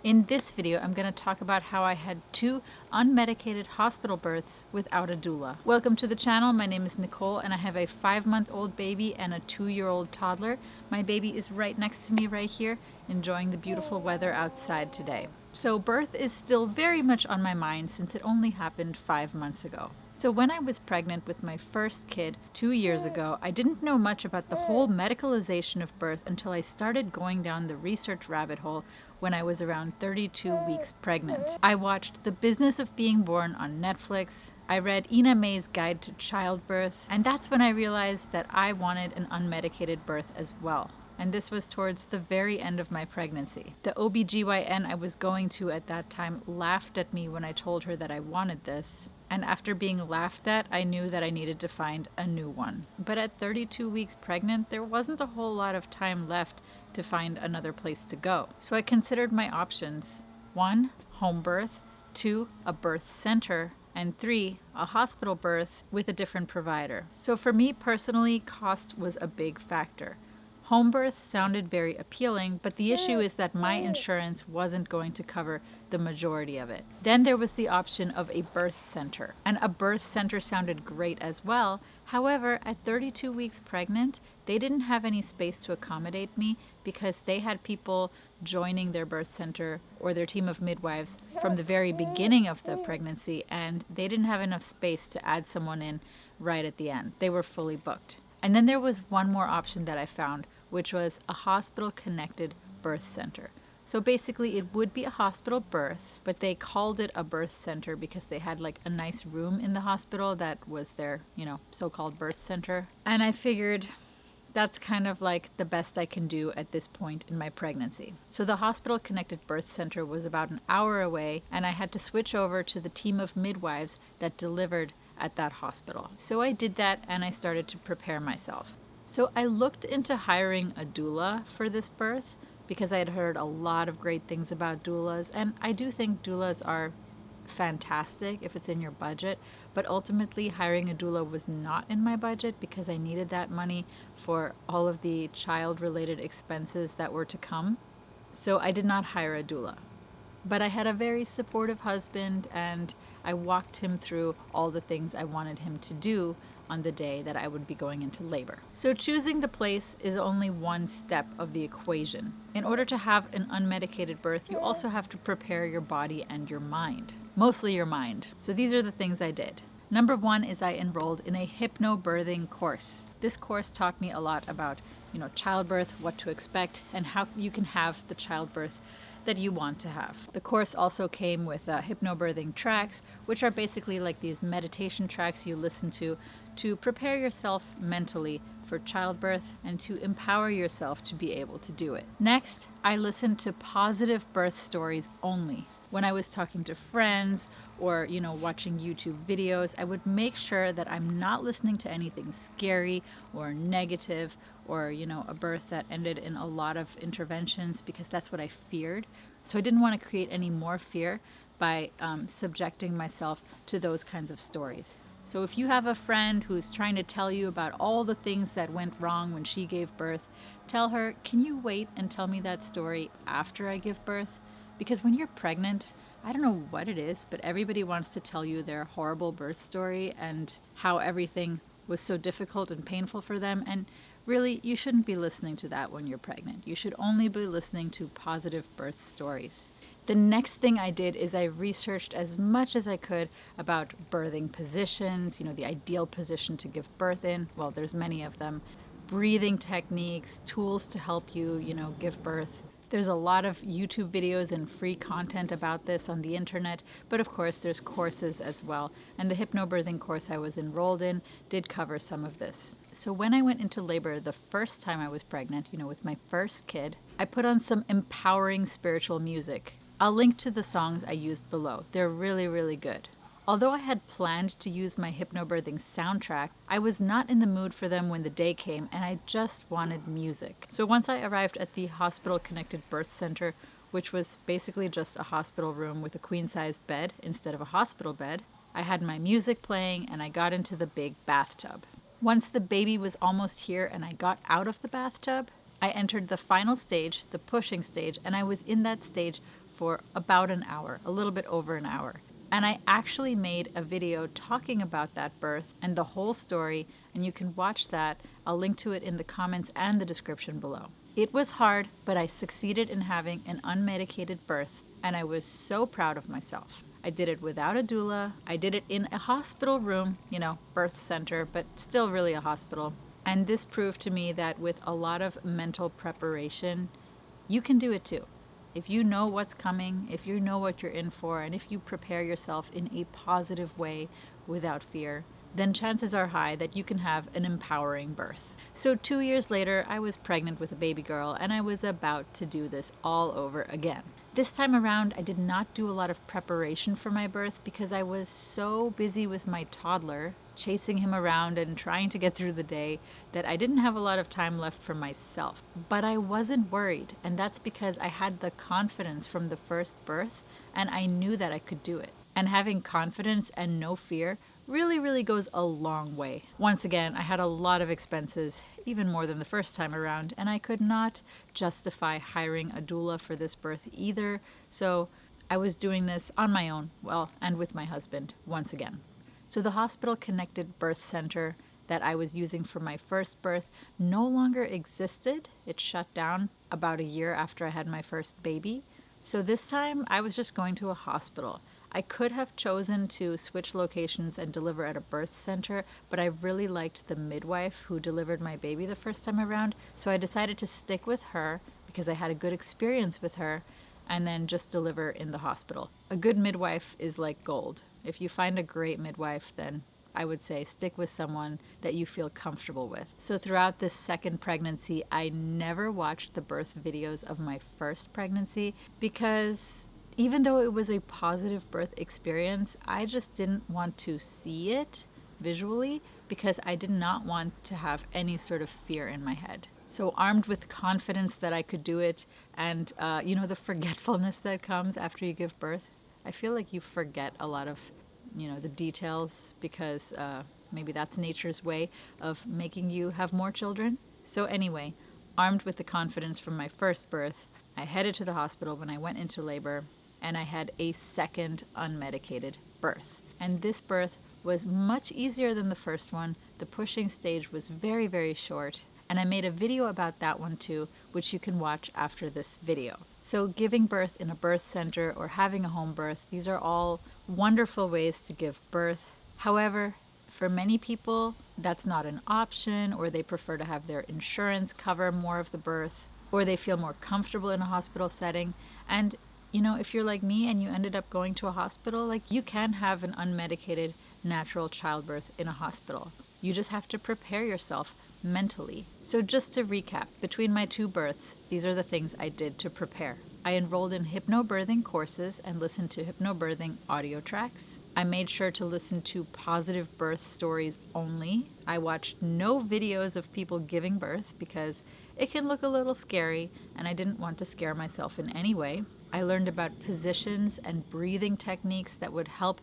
In this video, I'm going to talk about how I had 2 unmedicated hospital births without a doula. Welcome to the channel. My name is Nicole and I have a 5-month-old baby and a 2-year-old toddler. My baby is right next to me right here, enjoying the beautiful weather outside today. So birth is still very much on my mind since it only happened 5 months ago. So when I was pregnant with my first kid 2 years ago, I didn't know much about the whole medicalization of birth until I started going down the research rabbit hole when I was around 32 weeks pregnant. I watched The Business of Being Born on Netflix. I read Ina May's Guide to Childbirth, and that's when I realized that I wanted an unmedicated birth as well. And this was towards the very end of my pregnancy. The OBGYN I was going to at that time laughed at me when I told her that I wanted this. And after being laughed at, I knew that I needed to find a new one. But at 32 weeks pregnant, there wasn't a whole lot of time left to find another place to go. So I considered my options. 1, home birth. 2, a birth center. And 3, a hospital birth with a different provider. So for me personally, cost was a big factor. Home birth sounded very appealing, but the issue is that my insurance wasn't going to cover the majority of it. Then there was the option of a birth center, and a birth center sounded great as well. However, at 32 weeks pregnant, they didn't have any space to accommodate me because they had people joining their birth center or their team of midwives from the very beginning of the pregnancy, and they didn't have enough space to add someone in right at the end. They were fully booked. And then there was one more option that I found, which was a hospital-connected birth center. So basically it would be a hospital birth, but they called it a birth center because they had like a nice room in the hospital that was their, so-called birth center. And I figured that's kind of like the best I can do at this point in my pregnancy. So the hospital-connected birth center was about an hour away, and I had to switch over to the team of midwives that delivered at that hospital. So I did that and I started to prepare myself. So I looked into hiring a doula for this birth because I had heard a lot of great things about doulas, and I do think doulas are fantastic if it's in your budget, but ultimately hiring a doula was not in my budget because I needed that money for all of the child-related expenses that were to come. So I did not hire a doula. But I had a very supportive husband, and I walked him through all the things I wanted him to do on the day that I would be going into labor. So choosing the place is only one step of the equation. In order to have an unmedicated birth, you also have to prepare your body and your mind. Mostly your mind. So these are the things I did. Number 1 is I enrolled in a hypnobirthing course. This course taught me a lot about, childbirth, what to expect, and how you can have the childbirth that you want to have. The course also came with hypnobirthing tracks, which are basically like these meditation tracks you listen to prepare yourself mentally for childbirth and to empower yourself to be able to do it. Next, I listened to positive birth stories only. When I was talking to friends or, watching YouTube videos, I would make sure that I'm not listening to anything scary or negative or, a birth that ended in a lot of interventions, because that's what I feared. So I didn't want to create any more fear by subjecting myself to those kinds of stories. So if you have a friend who's trying to tell you about all the things that went wrong when she gave birth, tell her, can you wait and tell me that story after I give birth? Because when you're pregnant, I don't know what it is, but everybody wants to tell you their horrible birth story and how everything was so difficult and painful for them. And really, you shouldn't be listening to that when you're pregnant. You should only be listening to positive birth stories. The next thing I did is I researched as much as I could about birthing positions, the ideal position to give birth in. Well, there's many of them. Breathing techniques, tools to help you, give birth. There's a lot of YouTube videos and free content about this on the internet, but of course there's courses as well. And the hypnobirthing course I was enrolled in did cover some of this. So when I went into labor the first time I was pregnant, with my first kid, I put on some empowering spiritual music. I'll link to the songs I used below. They're really, really good. Although I had planned to use my hypnobirthing soundtrack, I was not in the mood for them when the day came, and I just wanted music. So once I arrived at the hospital-connected birth center, which was basically just a hospital room with a queen-sized bed instead of a hospital bed, I had my music playing and I got into the big bathtub. Once the baby was almost here and I got out of the bathtub, I entered the final stage, the pushing stage, and I was in that stage for about an hour, a little bit over an hour. And I actually made a video talking about that birth and the whole story, and you can watch that. I'll link to it in the comments and the description below. It was hard, but I succeeded in having an unmedicated birth, and I was so proud of myself. I did it without a doula. I did it in a hospital room, birth center, but still really a hospital. And this proved to me that with a lot of mental preparation, you can do it too. If you know what's coming, if you know what you're in for, and if you prepare yourself in a positive way without fear, then chances are high that you can have an empowering birth. So 2 years later, I was pregnant with a baby girl, and I was about to do this all over again. This time around, I did not do a lot of preparation for my birth because I was so busy with my toddler, chasing him around and trying to get through the day, that I didn't have a lot of time left for myself. But I wasn't worried, and that's because I had the confidence from the first birth, and I knew that I could do it. And having confidence and no fear really goes a long way. Once again, I had a lot of expenses, even more than the first time around, and I could not justify hiring a doula for this birth either, so I was doing this on my own, and with my husband, once again. So the hospital-connected birth center that I was using for my first birth no longer existed. It shut down about a year after I had my first baby. So this time, I was just going to a hospital. I could have chosen to switch locations and deliver at a birth center, but I really liked the midwife who delivered my baby the first time around, so I decided to stick with her because I had a good experience with her, and then just deliver in the hospital. A good midwife is like gold. If you find a great midwife, then I would say stick with someone that you feel comfortable with. So throughout this second pregnancy, I never watched the birth videos of my first pregnancy because even though it was a positive birth experience, I just didn't want to see it visually because I did not want to have any sort of fear in my head. So armed with confidence that I could do it and, the forgetfulness that comes after you give birth, I feel like you forget a lot of, the details because maybe that's nature's way of making you have more children. So anyway, armed with the confidence from my first birth, I headed to the hospital when I went into labor, and I had a second unmedicated birth. And this birth was much easier than the first one. The pushing stage was very short, and I made a video about that one too, which you can watch after this video. So giving birth in a birth center or having a home birth, these are all wonderful ways to give birth. However, for many people, that's not an option, or they prefer to have their insurance cover more of the birth, or they feel more comfortable in a hospital setting. And if you're like me and you ended up going to a hospital, you can have an unmedicated natural childbirth in a hospital. You just have to prepare yourself mentally. So just to recap, between my two births, these are the things I did to prepare. I enrolled in hypnobirthing courses and listened to hypnobirthing audio tracks. I made sure to listen to positive birth stories only. I watched no videos of people giving birth because it can look a little scary, and I didn't want to scare myself in any way. I learned about positions and breathing techniques that would help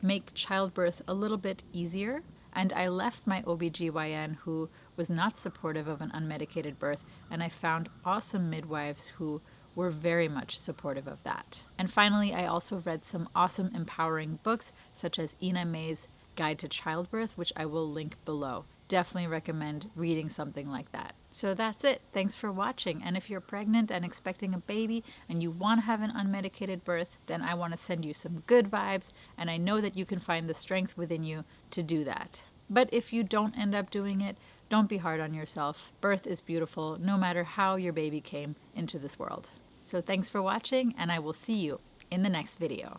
make childbirth a little bit easier. And I left my OBGYN who was not supportive of an unmedicated birth, and I found awesome midwives who were very much supportive of that. And finally, I also read some awesome empowering books, such as Ina May's Guide to Childbirth, which I will link below. Definitely recommend reading something like that. So that's it. Thanks for watching. And if you're pregnant and expecting a baby and you want to have an unmedicated birth, then I want to send you some good vibes, and I know that you can find the strength within you to do that. But if you don't end up doing it, don't be hard on yourself. Birth is beautiful, no matter how your baby came into this world. So thanks for watching, and I will see you in the next video.